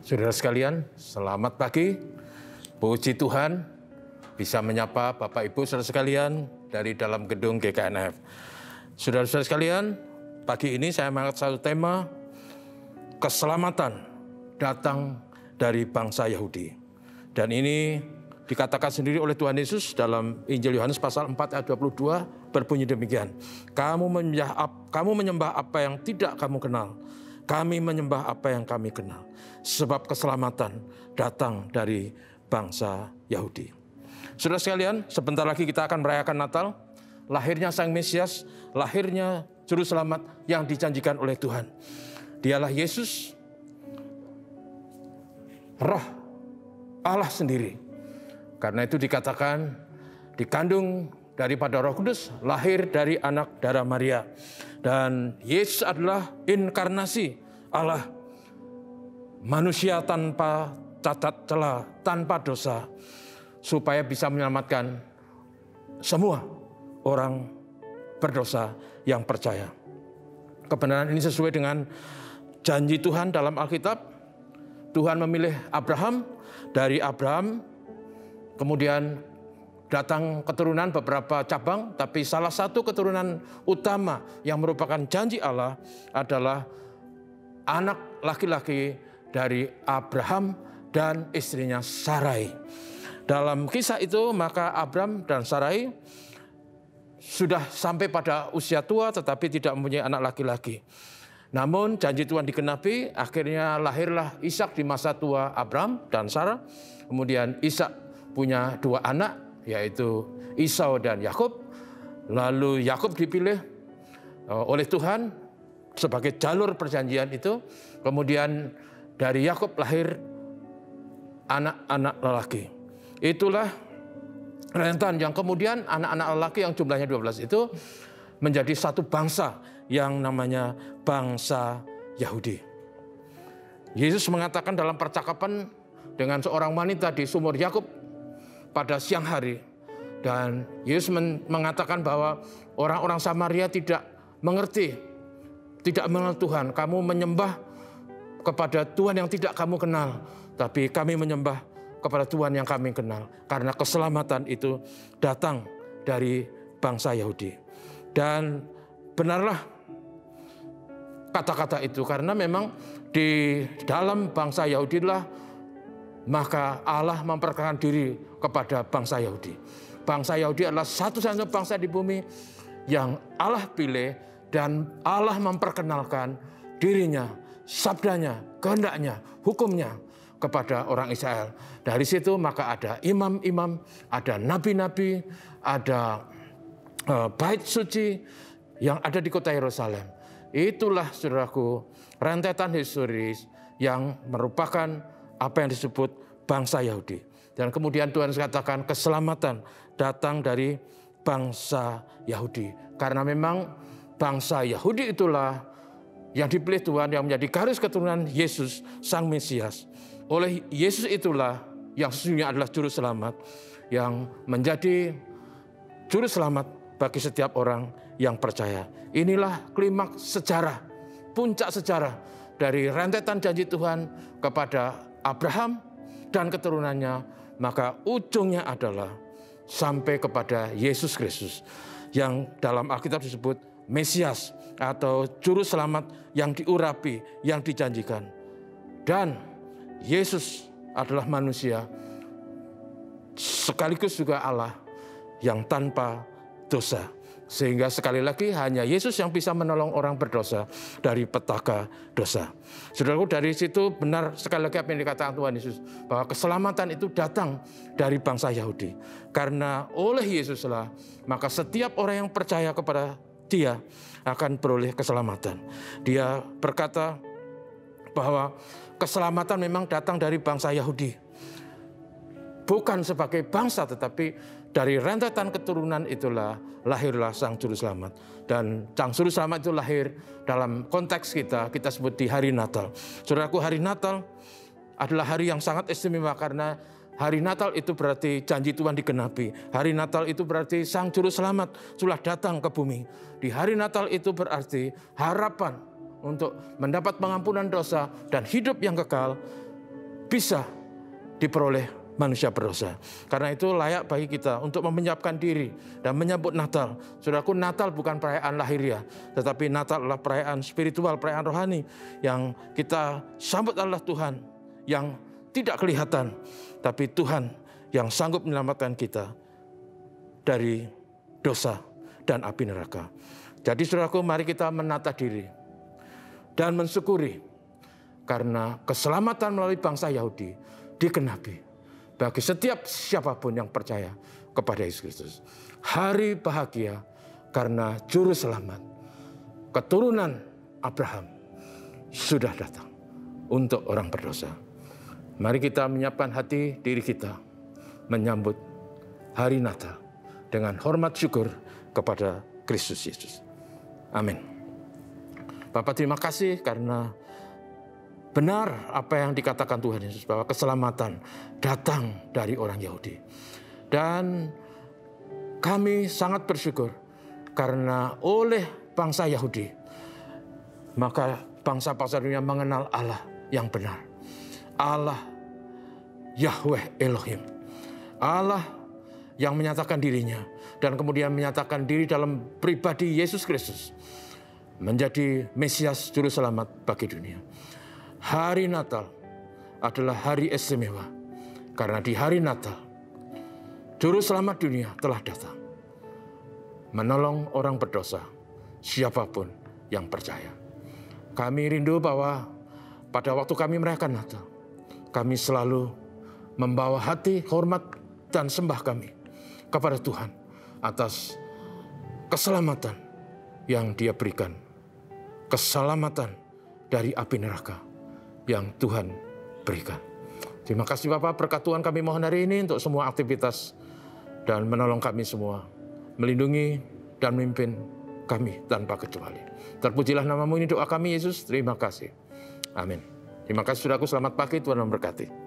Saudara sekalian, selamat pagi. Puji Tuhan bisa menyapa Bapak Ibu saudara sekalian dari dalam gedung GKNF. Saudara-saudara sekalian, pagi ini saya mengangkat satu tema, keselamatan datang dari bangsa Yahudi. Dan ini dikatakan sendiri oleh Tuhan Yesus dalam Injil Yohanes pasal 4 ayat 22 berbunyi demikian. Kamu menyembah apa yang tidak kamu kenal. Kami menyembah apa yang kami kenal. Sebab keselamatan datang dari bangsa Yahudi. Saudara sekalian, sebentar lagi kita akan merayakan Natal. Lahirnya Sang Mesias, lahirnya Juru Selamat yang dijanjikan oleh Tuhan. Dialah Yesus, Roh Allah sendiri. Karena itu dikatakan dikandung daripada Roh Kudus, lahir dari anak darah Maria. Dan Yesus adalah inkarnasi Allah, manusia tanpa cacat celah, tanpa dosa, supaya bisa menyelamatkan semua orang berdosa yang percaya. Kebenaran ini sesuai dengan janji Tuhan dalam Alkitab. Tuhan memilih Abraham, dari Abraham kemudian datang keturunan beberapa cabang, tapi salah satu keturunan utama yang merupakan janji Allah adalah anak laki-laki dari Abraham dan istrinya Sarai. Dalam kisah itu maka Abraham dan Sarai sudah sampai pada usia tua tetapi tidak mempunyai anak laki-laki. Namun janji Tuhan digenapi, akhirnya lahirlah Ishak di masa tua Abraham dan Sarah. Kemudian Ishak punya dua anak, yaitu Esau dan Yakub. Lalu Yakub dipilih oleh Tuhan sebagai jalur perjanjian itu. Kemudian dari Yakub lahir anak-anak lelaki. Itulah rentan yang kemudian anak-anak lelaki yang jumlahnya 12 itu menjadi satu bangsa yang namanya bangsa Yahudi. Yesus mengatakan dalam percakapan dengan seorang wanita di sumur Yakub pada siang hari. Dan Yesus mengatakan bahwa orang-orang Samaria tidak mengerti, tidak mengenal Tuhan. Kamu menyembah kepada Tuhan yang tidak kamu kenal. Tapi kami menyembah kepada Tuhan yang kami kenal. Karena keselamatan itu datang dari bangsa Yahudi. Dan benarlah kata-kata itu. Karena memang di dalam bangsa Yahudi lah maka Allah memperkenalkan diri kepada bangsa Yahudi. Bangsa Yahudi adalah satu-satunya bangsa di bumi yang Allah pilih dan Allah memperkenalkan dirinya, sabdanya, kehendaknya, hukumnya kepada orang Israel. Dari situ maka ada imam-imam, ada nabi-nabi, ada bait suci yang ada di kota Yerusalem. Itulah saudaraku rentetan historis yang merupakan apa yang disebut bangsa Yahudi. Dan kemudian Tuhan katakan keselamatan datang dari bangsa Yahudi. Karena memang bangsa Yahudi itulah yang dipilih Tuhan yang menjadi garis keturunan Yesus Sang Mesias. Oleh Yesus itulah yang sesungguhnya adalah juru selamat yang menjadi juru selamat bagi setiap orang yang percaya. Inilah klimaks sejarah, puncak sejarah dari rentetan janji Tuhan kepada Abraham dan keturunannya, maka ujungnya adalah sampai kepada Yesus Kristus yang dalam Alkitab disebut Mesias atau juru selamat yang diurapi, yang dijanjikan. Dan Yesus adalah manusia sekaligus juga Allah yang tanpa dosa. Sehingga sekali lagi hanya Yesus yang bisa menolong orang berdosa dari petaka dosa. Saudaraku, dari situ benar sekali lagi apa yang dikatakan Tuhan Yesus, bahwa keselamatan itu datang dari bangsa Yahudi. Karena oleh Yesuslah maka setiap orang yang percaya kepada Dia akan beroleh keselamatan. Dia berkata bahwa keselamatan memang datang dari bangsa Yahudi. Bukan sebagai bangsa tetapi dari rentetan keturunan itulah lahirlah Sang Juru Selamat. Dan Sang Juru Selamat itu lahir dalam konteks kita sebut di hari Natal. Saudaraku, hari Natal adalah hari yang sangat istimewa karena hari Natal itu berarti janji Tuhan digenapi. Hari Natal itu berarti Sang Juru Selamat sudah datang ke bumi. Di hari Natal itu berarti harapan untuk mendapat pengampunan dosa dan hidup yang kekal bisa diperoleh manusia berdosa. Karena itu layak bagi kita untuk menyiapkan diri dan menyambut Natal. Saudaraku, Natal bukan perayaan lahiriah, tetapi Natal adalah perayaan spiritual, perayaan rohani yang kita sambut adalah Tuhan yang tidak kelihatan, tapi Tuhan yang sanggup menyelamatkan kita dari dosa dan api neraka. Jadi saudaraku, mari kita menata diri dan mensyukuri karena keselamatan melalui bangsa Yahudi digenapi bagi setiap siapapun yang percaya kepada Yesus Kristus. Hari bahagia karena juru selamat, keturunan Abraham sudah datang untuk orang berdosa. Mari kita menyiapkan hati diri kita menyambut hari Natal dengan hormat syukur kepada Kristus Yesus. Amin. Bapak, terima kasih karena benar apa yang dikatakan Tuhan Yesus, bahwa keselamatan datang dari orang Yahudi. Dan kami sangat bersyukur karena oleh bangsa Yahudi, maka bangsa-bangsa dunia mengenal Allah yang benar. Allah Yahweh Elohim. Allah yang menyatakan dirinya dan kemudian menyatakan diri dalam pribadi Yesus Kristus menjadi Mesias Juru Selamat bagi dunia. Hari Natal adalah hari istimewa karena di hari Natal Juru Selamat dunia telah datang menolong orang berdosa, siapapun yang percaya. Kami rindu bahwa pada waktu kami merayakan Natal, kami selalu membawa hati hormat dan sembah kami kepada Tuhan atas keselamatan yang Dia berikan, keselamatan dari api neraka yang Tuhan berikan. Terima kasih Bapak, berkat Tuhan kami mohon hari ini untuk semua aktivitas dan menolong kami semua, melindungi dan memimpin kami tanpa kecuali. Terpujilah namamu, ini doa kami Yesus, terima kasih. Amin. Terima kasih saudaraku, selamat pagi, Tuhan memberkati.